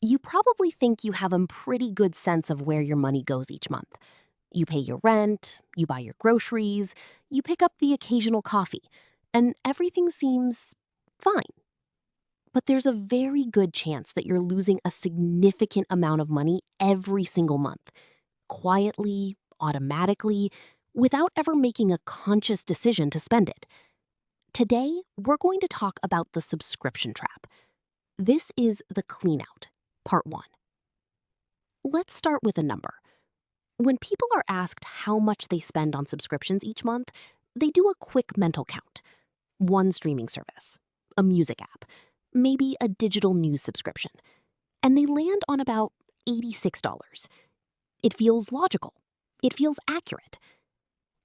You probably think you have a pretty good sense of where your money goes each month. You pay your rent, you buy your groceries, you pick up the occasional coffee, and everything seems fine. But there's a very good chance that you're losing a significant amount of money every single month, quietly, automatically, without ever making a conscious decision to spend it. Today, we're going to talk about the subscription trap. This is the Cleanout, Part 1. Let's start with a number. When people are asked how much they spend on subscriptions each month, they do a quick mental count. One streaming service, a music app, maybe a digital news subscription, and they land on about $86. It feels logical. It feels accurate.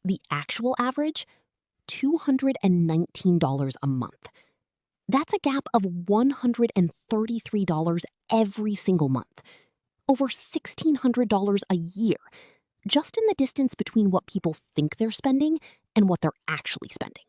The actual average? $219 a month. That's a gap of $133 every single month. Over $1,600 a year, just in the distance between what people think they're spending and what they're actually spending.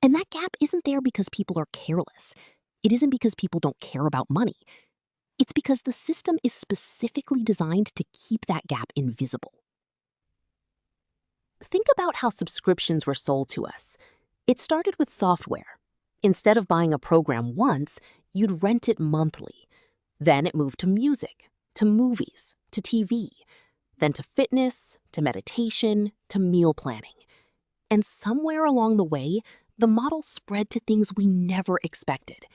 And that gap isn't there because people are careless. It isn't because people don't care about money. It's because the system is specifically designed to keep that gap invisible. Think about how subscriptions were sold to us. It started with software. Instead of buying a program once, you'd rent it monthly. Then it moved to music, to movies, to TV, then to fitness, to meditation, to meal planning. And somewhere along the way, the model spread to things we never expected.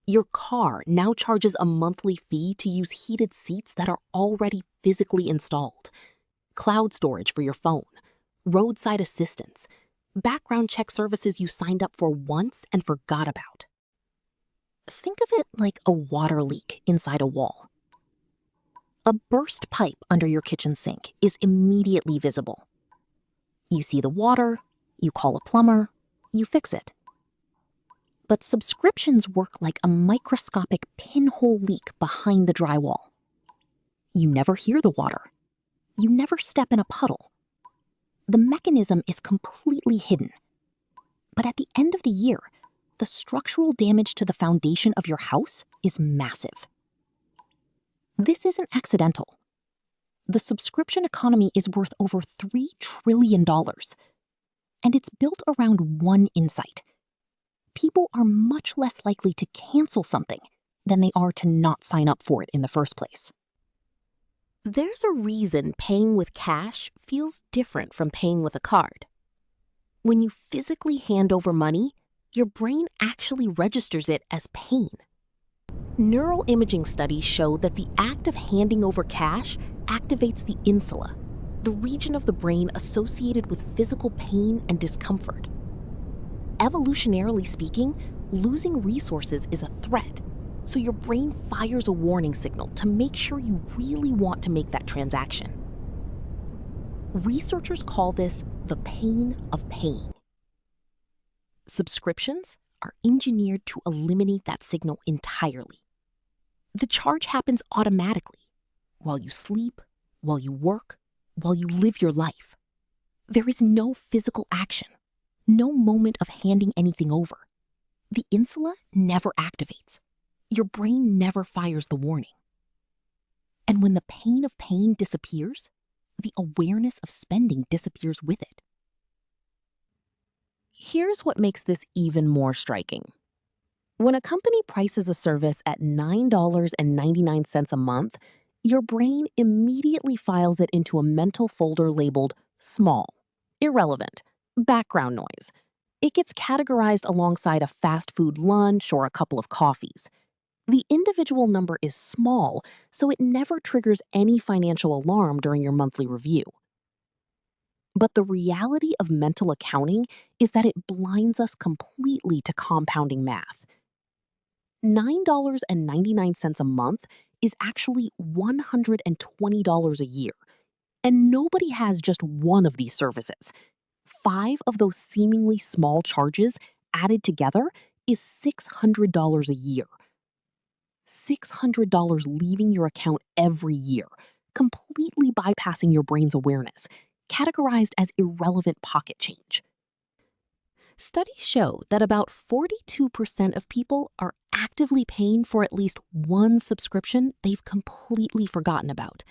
Your car now charges a monthly fee to use heated seats that are already physically installed. Cloud storage for your phone, roadside assistance, background check services you signed up for once and forgot about. Think of it like a water leak inside a wall. A burst pipe under your kitchen sink is immediately visible. You see the water, you call a plumber, you fix it. But subscriptions work like a microscopic pinhole leak behind the drywall. You never hear the water. You never step in a puddle. The mechanism is completely hidden. But at the end of the year, the structural damage to the foundation of your house is massive. This isn't accidental. The subscription economy is worth over $3 trillion. And it's built around one insight. People are much less likely to cancel something than they are to not sign up for it in the first place. There's a reason paying with cash feels different from paying with a card. When you physically hand over money, your brain actually registers it as pain. Neural imaging studies show that the act of handing over cash activates the insula, the region of the brain associated with physical pain and discomfort. Evolutionarily speaking, losing resources is a threat, so your brain fires a warning signal to make sure you really want to make that transaction. Researchers call this the pain of paying. Subscriptions are engineered to eliminate that signal entirely. The charge happens automatically, while you sleep, while you work, while you live your life. There is no physical action, no moment of handing anything over. The insula never activates. Your brain never fires the warning. And when the pain of paying disappears, the awareness of spending disappears with it. Here's what makes this even more striking. When a company prices a service at $9.99 a month, your brain immediately files it into a mental folder labeled small, irrelevant, background noise. It gets categorized alongside a fast food lunch or a couple of coffees. The individual number is small, so it never triggers any financial alarm during your monthly review. But the reality of mental accounting is that it blinds us completely to compounding math. $9.99 a month is actually $120 a year, and nobody has just one of these services. 5 of those seemingly small charges added together is $600 a year. $600 leaving your account every year, completely bypassing your brain's awareness, categorized as irrelevant pocket change. Studies show that about 42% of people are actively paying for at least one subscription they've completely forgotten about.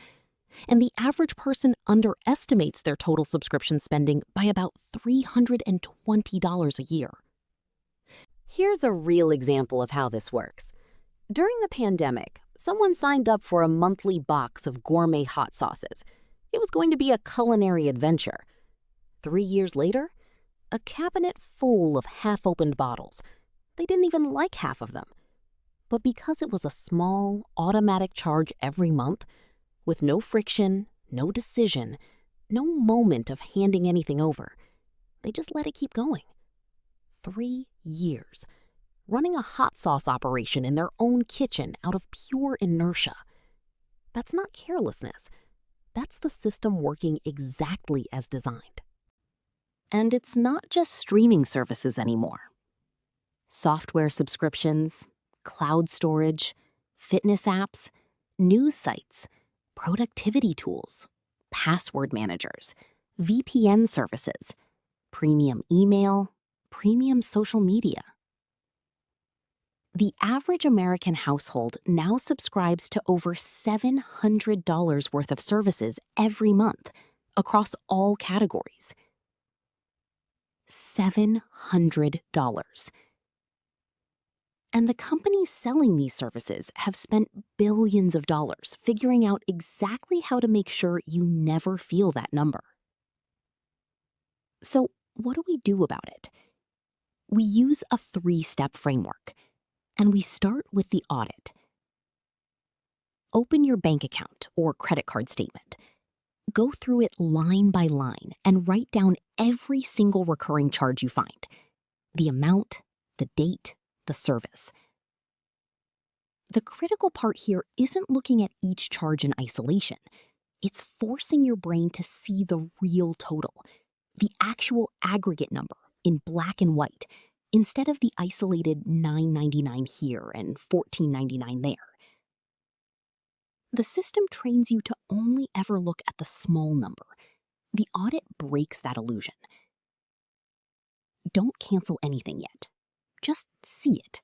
And the average person underestimates their total subscription spending by about $320 a year. Here's a real example of how this works. During the pandemic, someone signed up for a monthly box of gourmet hot sauces. It was going to be a culinary adventure. 3 years later, a cabinet full of half-opened bottles. They didn't even like half of them. But because it was a small, automatic charge every month, with no friction, no decision, no moment of handing anything over, they just let it keep going. 3 years, running a hot sauce operation in their own kitchen out of pure inertia. That's not carelessness. That's the system working exactly as designed. And it's not just streaming services anymore. Software subscriptions, cloud storage, fitness apps, news sites, productivity tools, password managers, VPN services, premium email, premium social media. The average American household now subscribes to over $700 worth of services every month across all categories. $700. And the companies selling these services have spent billions of dollars figuring out exactly how to make sure you never feel that number. So, what do we do about it? We use a 3-step framework, and we start with the audit. Open your bank account or credit card statement. Go through it line by line and write down every single recurring charge you find. The amount, the date, the service. The critical part here isn't looking at each charge in isolation. It's forcing your brain to see the real total, the actual aggregate number in black and white, instead of the isolated $9.99 here and $14.99 there. The system trains you to only ever look at the small number. The audit breaks that illusion. Don't cancel anything yet. Just see it.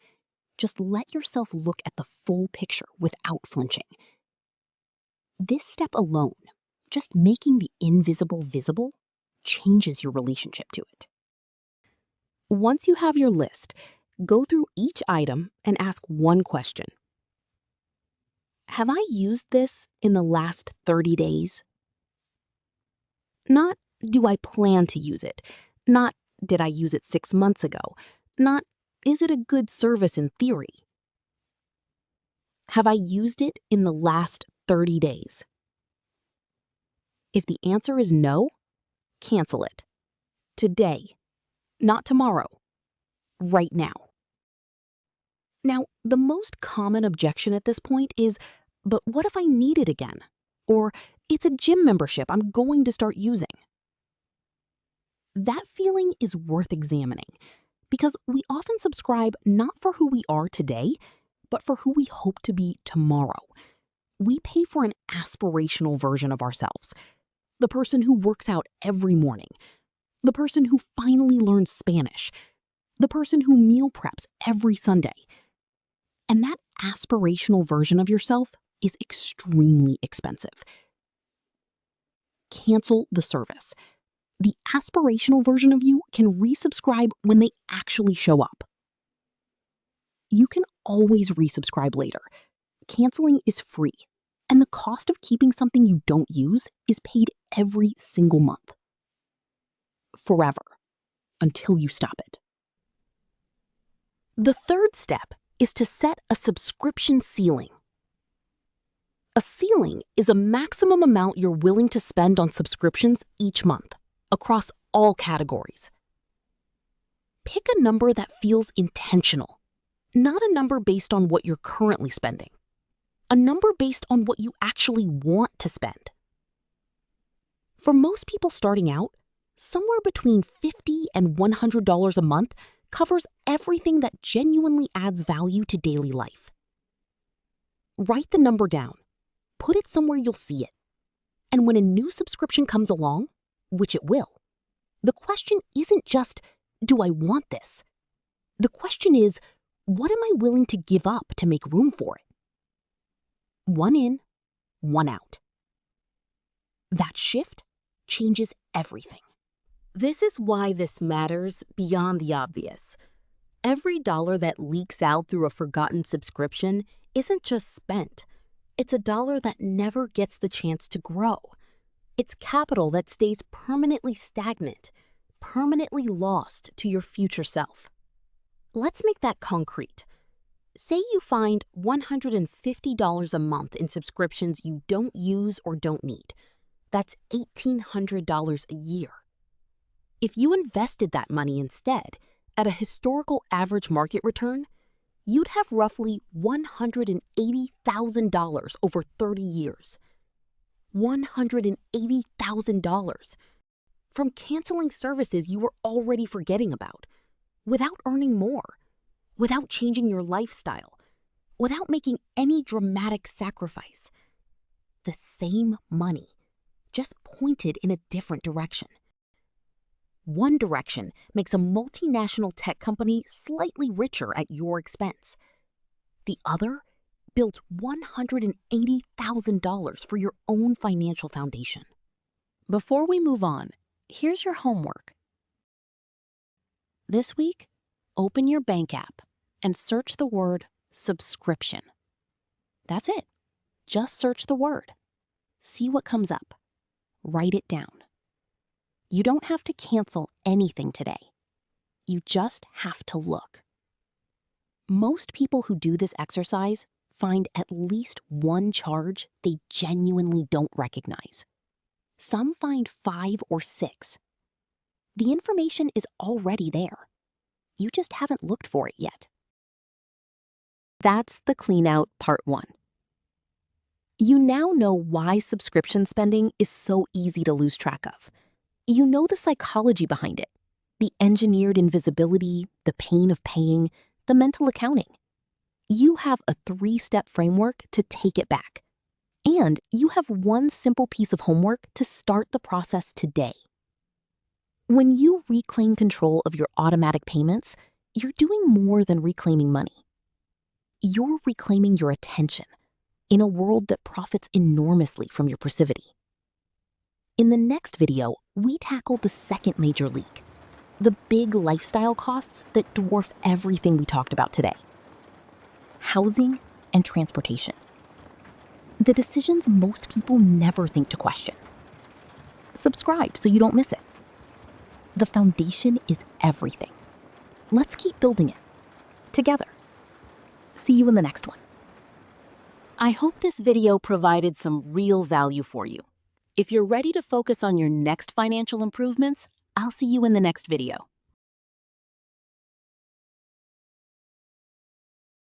Just let yourself look at the full picture without flinching. This step alone, just making the invisible visible, changes your relationship to it. Once you have your list, go through each item and ask one question. Have I used this in the last 30 days? Not, do I plan to use it? Not, did I use it 6 months ago? Not, is it a good service in theory? Have I used it in the last 30 days? If the answer is no, cancel it. Today, not tomorrow, right now. Now, the most common objection at this point is, but what if I need it again? Or, it's a gym membership I'm going to start using. That feeling is worth examining because we often subscribe not for who we are today, but for who we hope to be tomorrow. We pay for an aspirational version of ourselves. The person who works out every morning. The person who finally learns Spanish. The person who meal preps every Sunday. And that aspirational version of yourself is extremely expensive. Cancel the service. The aspirational version of you can resubscribe when they actually show up. You can always resubscribe later. Canceling is free, and the cost of keeping something you don't use is paid every single month. Forever, until you stop it. The third step is to set a subscription ceiling. A ceiling is a maximum amount you're willing to spend on subscriptions each month, across all categories. Pick a number that feels intentional, not a number based on what you're currently spending. A number based on what you actually want to spend. For most people starting out, somewhere between $50 and $100 a month covers everything that genuinely adds value to daily life. Write the number down. Put it somewhere you'll see it. And when a new subscription comes along, which it will, the question isn't just, Do I want this? The question is, what am I willing to give up to make room for it? One in, one out. That shift changes everything. This is why this matters beyond the obvious. Every dollar that leaks out through a forgotten subscription isn't just spent. It's a dollar that never gets the chance to grow. It's capital that stays permanently stagnant, permanently lost to your future self. Let's make that concrete. Say you find $150 a month in subscriptions you don't use or don't need. That's $1,800 a year. If you invested that money instead, at a historical average market return, you'd have roughly $180,000 over 30 years. $180,000 from canceling services you were already forgetting about, without earning more, without changing your lifestyle, without making any dramatic sacrifice. The same money, just pointed in a different direction. One direction makes a multinational tech company slightly richer at your expense. The other builds $180,000 for your own financial foundation. Before we move on, here's your homework. This week, open your bank app and search the word subscription. That's it. Just search the word. See what comes up. Write it down. You don't have to cancel anything today. You just have to look. Most people who do this exercise find at least one charge they genuinely don't recognize. Some find 5 or 6. The information is already there. You just haven't looked for it yet. That's the Cleanout Part 1. You now know why subscription spending is so easy to lose track of. You know the psychology behind it, the engineered invisibility, the pain of paying, the mental accounting. You have a 3-step framework to take it back. And you have one simple piece of homework to start the process today. When you reclaim control of your automatic payments, you're doing more than reclaiming money. You're reclaiming your attention in a world that profits enormously from your passivity. In the next video, we tackle the second major leak, the big lifestyle costs that dwarf everything we talked about today. Housing and transportation. The decisions most people never think to question. Subscribe so you don't miss it. The foundation is everything. Let's keep building it together. See you in the next one. I hope this video provided some real value for you. If you're ready to focus on your next financial improvements, I'll see you in the next video.